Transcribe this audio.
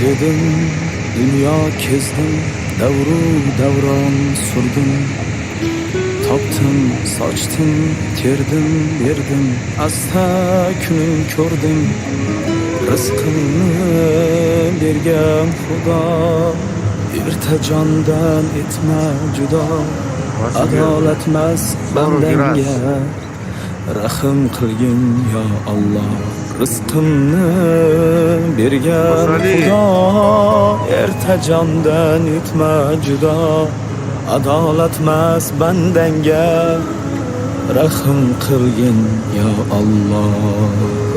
dedim, dünya kezdim, davru davron surdum. Topdim, sochdim, terdim, berdim, asta kunim ko'rdim. Rizqimni bergan Xudo, erta jondan etma judo. Adolatmas bandanga, rahim qilgin yo Alloh. Rizqimni bergan Xudo, erta jondan etma judo. Adolatmas bandanga, rahim qilgin yo Alloh.